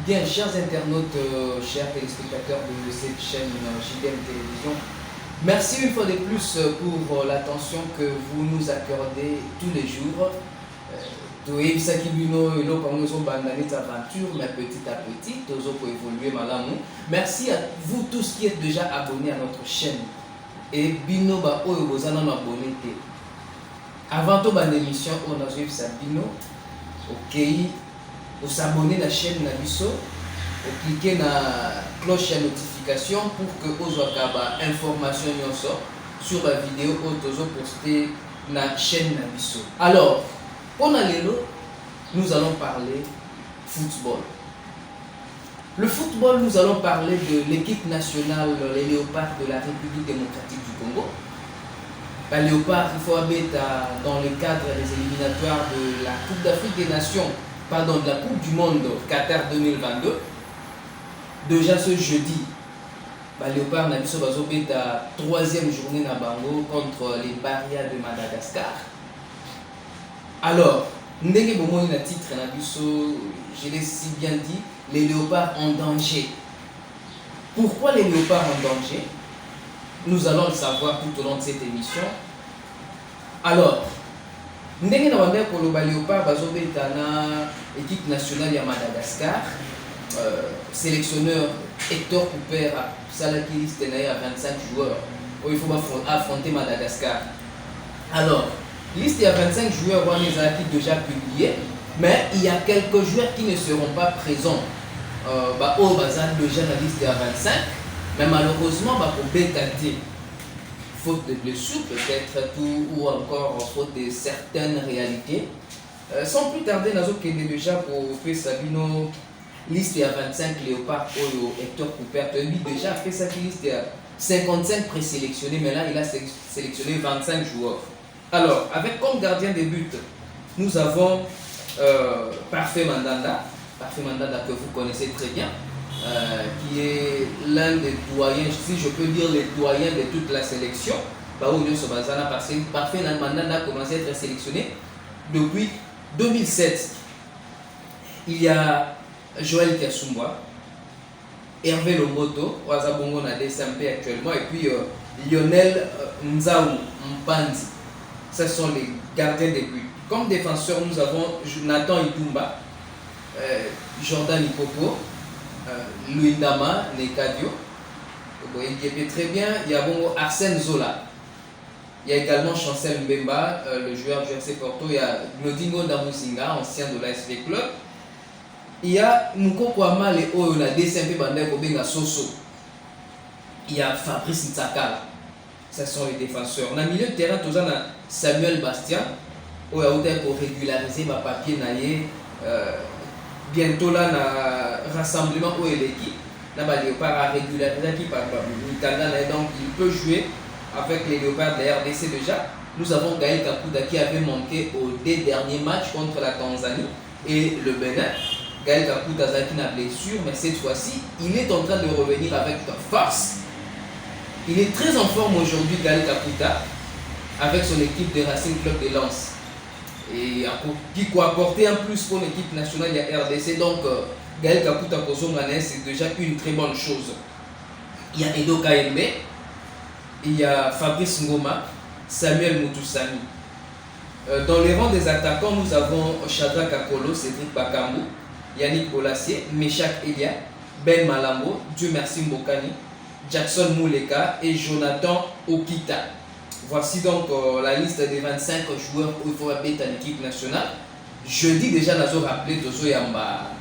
Bien, chers internautes, chers téléspectateurs de cette chaîne JDM Télévision, merci une fois de plus pour l'attention que vous nous accordez tous les jours. Aventure, mais petit à petit, pour évoluer malamu. Merci à vous tous qui êtes déjà abonnés à notre chaîne. Et bino ba oyo bozana abonné. Avant toute l'émission, on a vu Sabino. Ok, vous s'abonner à la chaîne Nabiso, vous cliquez sur la cloche de notification pour que vous ayez information sur la vidéo que vous postez sur la chaîne Nabiso. Alors, pour nous allons parler football. Le football, nous allons parler de l'équipe nationale, les Léopards de la République démocratique du Congo. Les Léopards, il faut être dans le cadre des éliminatoires de la Coupe d'Afrique des Nations, pardon, de la Coupe du Monde Qatar 2022. Déjà ce jeudi, les Léopards n'a pas la troisième journée na bango contre les Barrières de Madagascar. Alors, ndenge bomoni na titre na biso, je l'ai si bien dit, les Léopards en danger. Pourquoi les Léopards en danger? Nous allons le savoir tout au long de cette émission. Alors, ndenge na banda koloba Léopard bazobeta na équipe nationale ya Madagascar, sélectionneur Hector Cooper a salaki liste à 25 joueurs où il faut affronter Madagascar. Alors, liste à 25 joueurs on les a déjà publiés, mais il y a quelques joueurs qui ne seront pas présents. Au bazar déjà la liste à 25, mais malheureusement pour Bétaté, faute de blessures peut-être tout ou encore faute de certaines réalités. Sans plus tarder, Nazo Kende déjà pour faire Sabino liste à 25 Léopards Oyo Hector Cooper. Lui déjà fait sa liste à 55 présélectionnés, mais là il a sélectionné 25 joueurs. Alors, avec comme gardien de but, nous avons Parfait Mandanda que vous connaissez très bien, qui est l'un des doyens, si je peux dire les doyens de toute la sélection. Parfait Mandanda a commencé à être sélectionné depuis 2007. Il y a Joël Kasumba, Hervé Lomoto, Wazabongo na DSMP actuellement, et puis Lionel Nzaou Mpanzi. Ce sont les gardiens de but. Comme défenseur, nous avons Nathan Itumba, Jordan Ikopo, Louis Ndama, Nekadio. Vous voyez très bien, il y a Arsène Zola. Il y a également Chancel Mbemba, le joueur du FC Porto. Il y a Glodingo Damusinga, ancien de l'ASV Club. Il y a Mukoko Amale Oyo, la DCMP Bandai Kobenga Soso. Il y a Fabrice Ntsakala. Ce sont les défenseurs. Dans le milieu de terrain, nous avons Samuel Bastien, qui a régulariser ma papier. Bientôt là, le rassemblement où l'équipe. Là, les Léopards a régularisé l'équipe par donc il peut jouer avec les Léopards de la RDC déjà. Nous avons Gaël Kakuta qui avait manqué aux deux derniers matchs contre la Tanzanie et le Bénin. Gaël Kakuta qui a blessure, mais cette fois-ci, il est en train de revenir avec force. Il est très en forme aujourd'hui, Gaël Kakuta, avec son équipe de Racing Club de Lens. Et qui peut apporter un plus pour l'équipe nationale de la RDC. Donc, Gaël Kakuta Kozongane, c'est déjà une très bonne chose. Il y a Edo KMB, il y a Fabrice Ngoma, Samuel Moutoussani. Dans les rangs des attaquants, nous avons Shadrack Akolo, Cédric Bakambu, Yannick Bolassier, Meshak Elia, Ben Malambo, Dieu merci Mbokani, Jackson Mouleka et Jonathan Okita. Voici donc la liste des 25 joueurs qu'il faut appeler à l'équipe nationale. Jeudi déjà, nous avons rappelé Tozo Yamba,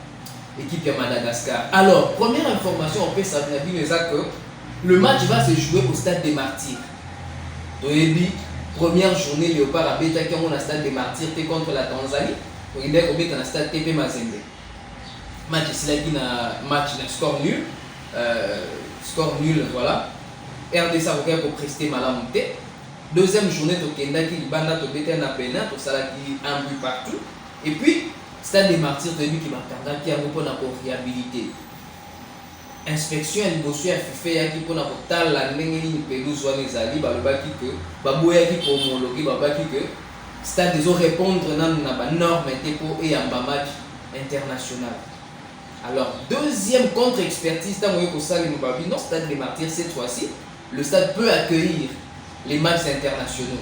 équipe de Madagascar. Alors, première information, on peut savoir que le match va se jouer au stade des Martyrs. Donc, première journée, Léopard a bêta qui au stade des Martyrs contre la Tanzanie. Donc, il est au dans stade TP Mazembe. Match de score nul. Score nul, voilà. RDC a pour prester Malamonté. Deuxième journée, Tokenda qui banda Tobeta na Bénin, tout ça qui un but partout. Et puis, stade des Martyrs, qui m'a qui a pour réhabiliter. Inspection elle bosse à faire qui pour la la ndenge pelouse wana ezali balobaki que baboyaki pour homologuer babaki que stade des répondre na ba norme te pour et en match international. Alors, deuxième contre-expertise, non, Stade des Martyrs, cette fois-ci, le stade peut accueillir les matchs internationaux.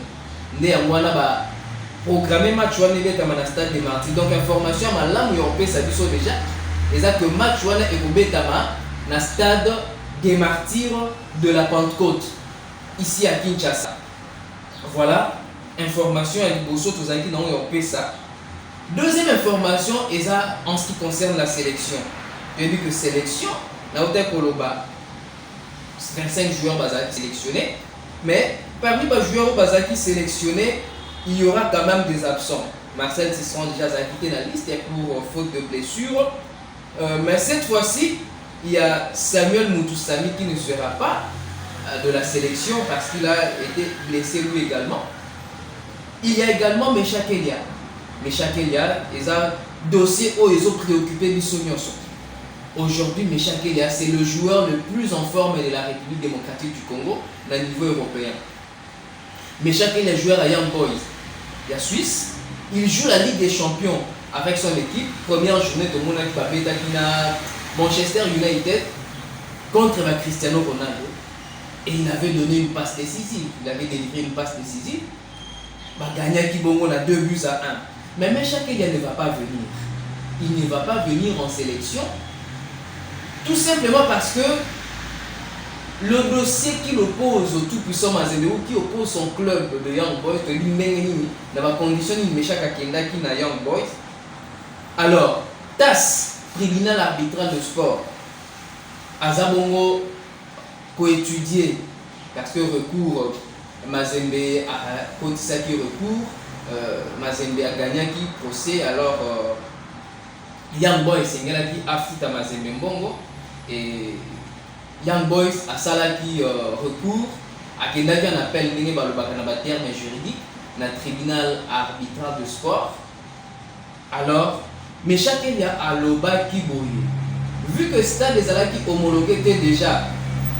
Néanmoins, programmer match dans le Stade des Martyrs. Donc, information, là, on ça déjà. Et ça que match est dans le Stade des Martyrs de la Pentecôte, ici à Kinshasa. Voilà, information à Liboso, tous les qui ça. Deuxième information, est en ce qui concerne la sélection. Je dis que sélection, là où 25 joueurs sélectionnés, mais parmi les joueurs sélectionnés, il y aura quand même des absents. Marcel Tisserand déjà quitté la liste pour faute de blessure. Mais cette fois-ci, il y a Samuel Moutoussami qui ne sera pas de la sélection parce qu'il a été blessé lui également. Il y a également Mecha Kelia. Mecha Kelia, ils ont dossier où ils ont préoccupé Bissonioso. Aujourd'hui, Mecha Kelia, c'est le joueur le plus en forme de la République démocratique du Congo au niveau européen. Mecha Kelia est joueur à Young Boys. Il y a Suisse. Il joue la Ligue des Champions avec son équipe. Première journée de mon équipe Manchester United contre Cristiano Ronaldo. Et il avait donné une passe décisive. Il avait délivré une passe décisive. Gagné Kibongo a 2 buts à 1. Mais Mecha Kelia ne va pas venir. Il ne va pas venir en sélection. Tout simplement parce que le dossier qui l'oppose au tout-puissant Mazembe ou qui oppose son club de Young Boys, dans la condition de Mecha Kelia qui n'a Young Boys. Alors, TAS, tribunal arbitral de sport, Azabongo co-étudier parce que recours Mazembe a Kotisaki recours, Mazembe a gagné qui procès, alors Young Boys qui a foutu à Mazembe Mbongo et Young Boys a salaki recours à Kendaki en appel n'ingé balobakana terme juridique dans le tribunal arbitral de sport. Alors Mecha Kelia a loba qui boye. Vu que stade des alaki homologué était déjà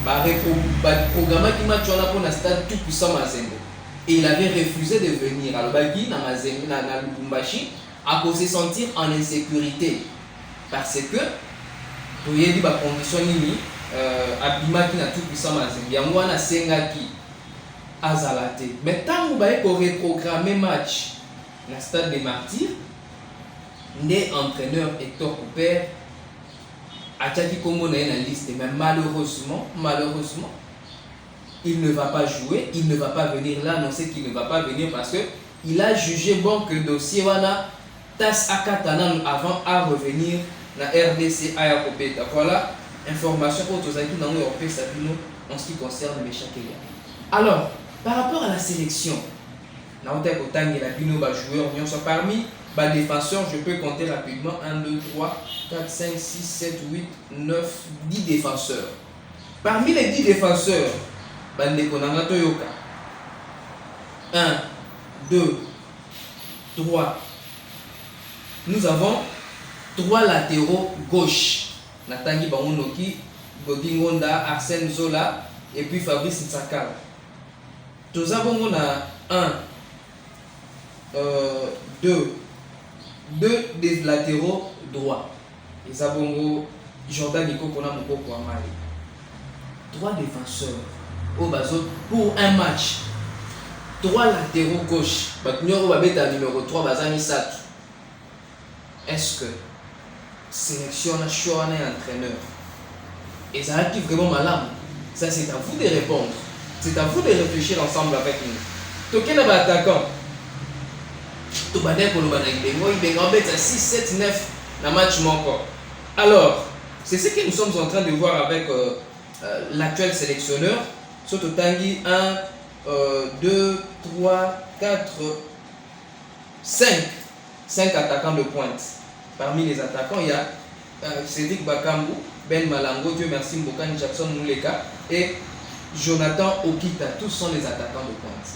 programme qui match pour le stade tout puissant Mazembe et il avait refusé de venir à l'Obagi dans Mazembe dans Lubumbashi à cause de se sentir en insécurité parce que pour y dire condition nini abima qui n'a tout puissant Mazembe yango wana sengaki azalate mais tant vous baye ko reprogrammer match dans le Stade des Martyrs né entraîneur Hector Couper Atchaki Kongo na la liste, mais malheureusement, il ne va pas jouer, il ne va pas venir là, annoncer qu'il ne va pas venir parce qu'il a jugé bon que le dossier wana TAS Akatana avant à revenir na RDC à Kopeta. Voilà, information pour tous qui n'ont pas Sabino en ce qui concerne Mecha Kelia. Alors, par rapport à la sélection, na on t'a la bino ba joueur, parmi les défenseurs, je peux compter rapidement 1, 2, 3, 4, 5, 6, 7, 8, 9, 10 défenseurs. Parmi les 10 défenseurs, 1, 2, 3. Nous avons 3 latéraux gauche. Natangi Bangonoki, Godingonda, Arsène Zola et puis Fabrice Ntsakal. Nous avons 1, 2 des latéraux droits. Et Zabongo, Jordan Nico Kona Moko Amali. 3 défenseurs au bazo pour un match. 3 latéraux gauche. Batnyo Babeta numéro 3 Bazani Sat. Est-ce que sélection a choisi un entraîneur? Et ça arrive vraiment malade. Ça c'est à vous de répondre. C'est à vous de réfléchir ensemble avec nous. Token attaquant. Il 6, 7, 9 dans le match encore. Alors, c'est ce que nous sommes en train de voir avec l'actuel sélectionneur. Soto Tanguy, 1, 2, 3, 4, 5. 5 attaquants de pointe. Parmi les attaquants, il y a Cédric Bakambu, Ben Malango, Dieu merci, Mbokani Jackson Mouleka et Jonathan Okita. Tous sont les attaquants de pointe.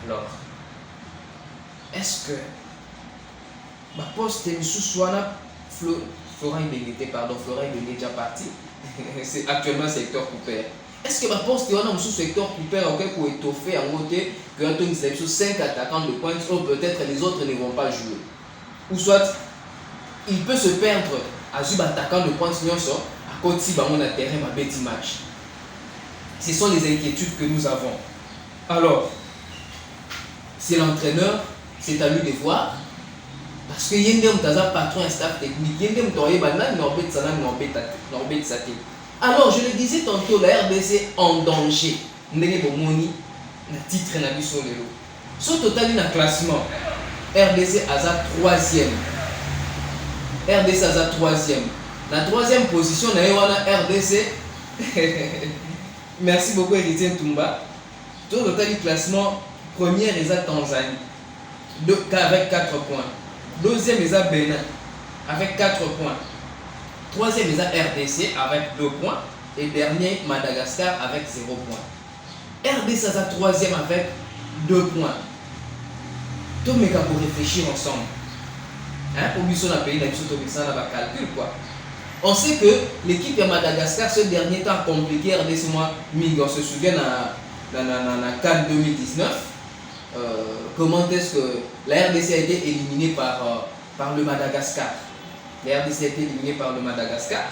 Alors, est-ce que ma poste est sous Florent Ibengete, pardon, Florent Ibengete est déjà parti. Actuellement, c'est Hector Couper. Est-ce que ma poste est sous Hector Couper pour étoffer en côté que Anthony sélection 5 attaquants de pointe ou peut-être les autres ne vont pas jouer? Ou soit, il peut se perdre Azub attaquant de pointe nyonso, à côté bango na terrain ma bête match. Ce sont les inquiétudes que nous avons. Alors, c'est l'entraîneur, c'est à lui de voir. Parce que yende mutaza patron et staff technique, yende mutoye banan n'orbite sana n'orbite sate. Alors, je le disais tantôt, la RDC en danger. Ndenge bomoni na titre na biso lelo. So total na classement, RDC aza 3e. RDC aza 3e. La 3e position na wana RDC. Merci beaucoup Héritier Ntumba. Total classement, première est à Tanzanie avec 4 points. Deuxième est à Bénin avec 4 points. Troisième est à RDC avec 2 points. Et dernier, Madagascar avec 0 points. RDC est à 3e avec 2 points. Tout le monde pour réfléchir ensemble. Pour nous, on a payé un calcul quoi. On sait que l'équipe de Madagascar, ce dernier temps compliqué, RDC, on se souvient dans la CAN 2019. Comment est-ce que la RDC a été éliminée par le Madagascar. La RDC a été éliminée par le Madagascar.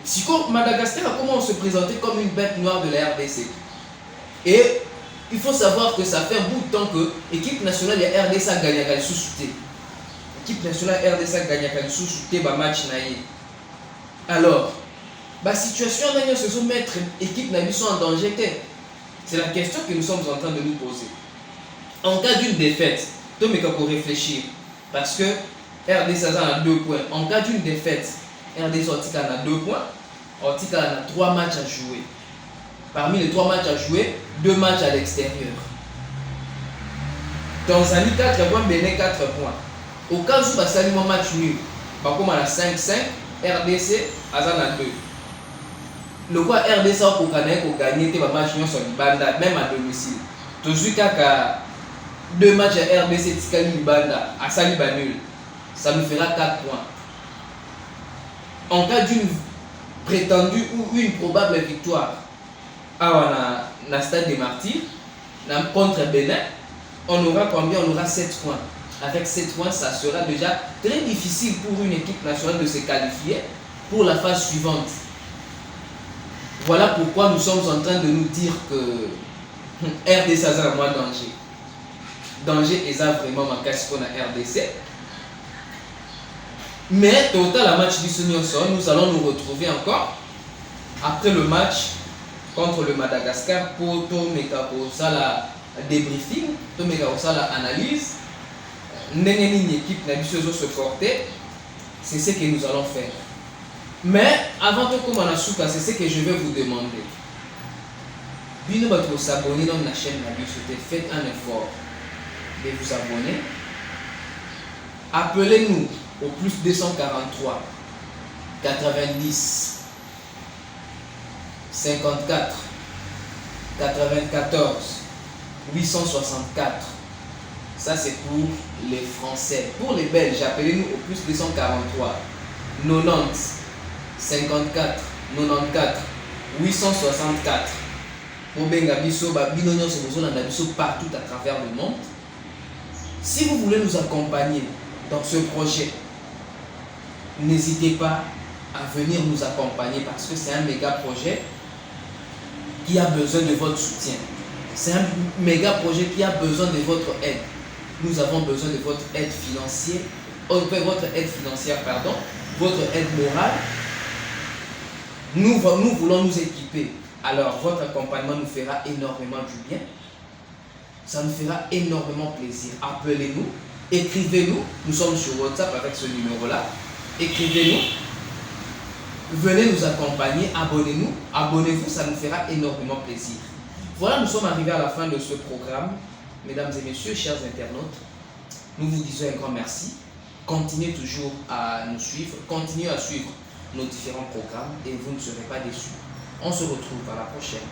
Si Madagascar a commencé à se présenter comme une bête noire de la RDC. Et il faut savoir que ça fait un bout de temps que l'équipe nationale de la RDC a gagné à sous-souté. L'équipe nationale de la RDC a gagné à sous-souté le match. Alors, la situation dans ce sont mettre l'équipe en danger. C'est la question que nous sommes en train de nous poser. En cas d'une défaite, tout le monde peut réfléchir. Parce que RDC a 2 points. En cas d'une défaite, RDC a 2 points. RDC a 3 matchs à jouer. Parmi les 3 matchs à jouer, 2 matchs à l'extérieur. Tanzanie 4 points, Bénin 4 points. Au cas où ça a un match nul, par contre, on a 5-5, RDC a 2. Le quoi RDC a gagné le match sur Libanda, même à domicile. Toujours qu'à 2 matchs à RDC Tikali Libanda, à Saliba nul, ça nous fera 4 points. En cas d'une prétendue ou une probable victoire, on a Stade des Martyrs, contre Bénin, on aura combien? On aura 7 points. Avec 7 points, ça sera déjà très difficile pour une équipe nationale de se qualifier pour la phase suivante. Voilà pourquoi nous sommes en train de nous dire que RDC a moins danger. Danger est vraiment ma casse pour la RDC. Mais total la match du Sonyon, nous allons nous retrouver encore après le match contre le Madagascar pour tout la débriefing, tout la analyse. Une équipe n'a se porter, c'est ce que nous allons faire. Mais avant de commencer, c'est ce que je vais vous demander. Bien vous s'abonner dans la chaîne, faites un effort de vous abonner. Appelez-nous au plus 243 90 54 94 864. Ça c'est pour les Français. Pour les Belges, appelez-nous au plus 243 90 54 94 864. Pour Bengabiso, partout à travers le monde. Si vous voulez nous accompagner dans ce projet, n'hésitez pas à venir nous accompagner parce que c'est un méga projet qui a besoin de votre soutien. C'est un méga projet qui a besoin de votre aide. Nous avons besoin de votre aide financière, votre aide morale. Nous voulons nous équiper. Alors, votre accompagnement nous fera énormément du bien. Ça nous fera énormément plaisir. Appelez-nous, écrivez-nous. Nous sommes sur WhatsApp avec ce numéro-là. Écrivez-nous. Venez nous accompagner, abonnez-nous. Abonnez-vous, ça nous fera énormément plaisir. Voilà, nous sommes arrivés à la fin de ce programme. Mesdames et messieurs, chers internautes, nous vous disons un grand merci. Continuez toujours à nous suivre, continuez à suivre nos différents programmes et vous ne serez pas déçus. On se retrouve à la prochaine.